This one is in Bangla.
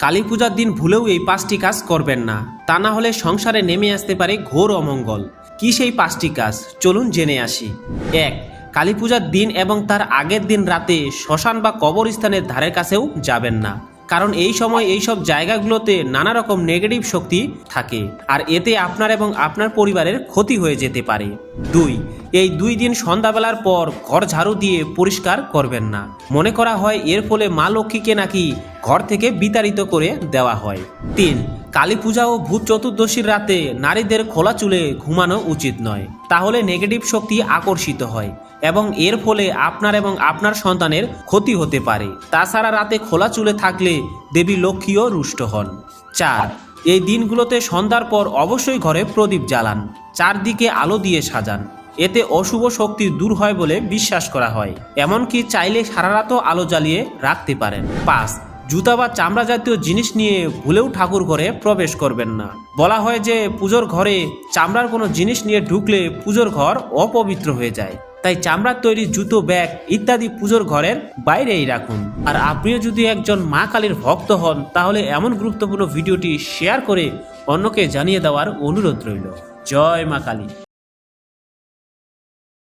কালী পূজার দিন ভুলেও এই 5টি কাজ করবেন না, তা না হলে সংসারে নেমে আসতে পারে ঘোর অমঙ্গল। কি সেই 5টি কাজ, চলুন জেনে আসি। 1. কালী পূজার দিন এবং তার আগের দিন রাতে শ্মশান বা কবরস্থানের ধারের কাছেও যাবেন না, কারণ এই সময় এইসব জায়গাগুলোতে নানা রকম নেগেটিভ শক্তি থাকে, আর এতে আপনার এবং আপনার পরিবারের ক্ষতি হয়ে যেতে পারে। 2. এই 2 দিন সন্ধ্যাবেলার পর ঘর ঝাড়ু দিয়ে পরিষ্কার করবেন না। মনে করা হয় এর ফলে মা লক্ষ্মীকে নাকি ঘর থেকে বিতাড়িত করে দেওয়া হয়। 3. কালী পূজা ও ভূত চতুর্দশীর রাতে নারীদের খোলা চুলে ঘুমানো উচিত নয়, তাহলে নেগেটিভ শক্তি আকর্ষিত হয় এবং এর ফলে আপনার এবং আপনার সন্তানের ক্ষতি হতে পারে। তাছাড়া রাতে খোলা চুলে থাকলে দেবী লক্ষ্মীও রুষ্ট হন। 4. এই দিনগুলোতে সন্ধ্যার পর অবশ্যই ঘরে প্রদীপ জ্বালান, চারদিকে আলো দিয়ে সাজান, এতে অশুভ শক্তি দূর হয় বলে বিশ্বাস করা হয়। এমনকি চাইলে সারা রাতও আলো জ্বালিয়ে রাখতে পারেন। 5. জুতা বা চামড়া জাতীয় জিনিস নিয়ে ভুলেও ঠাকুর ঘরে প্রবেশ করবেন না। বলা হয় যে পুজোর ঘরে চামড়ার কোনো জিনিস নিয়ে ঢুকলে পুজোর ঘর অপবিত্র হয়ে যায়, তাই চামড়ার তৈরি জুতো, ব্যাগ ইত্যাদি পুজোর ঘরের বাইরেই রাখুন। আর আপনিও যদি একজন মা কালীর ভক্ত হন, তাহলে এমন গুরুত্বপূর্ণ ভিডিওটি শেয়ার করে অন্যকে জানিয়ে দেওয়ার অনুরোধ রইল। জয় মা কালী।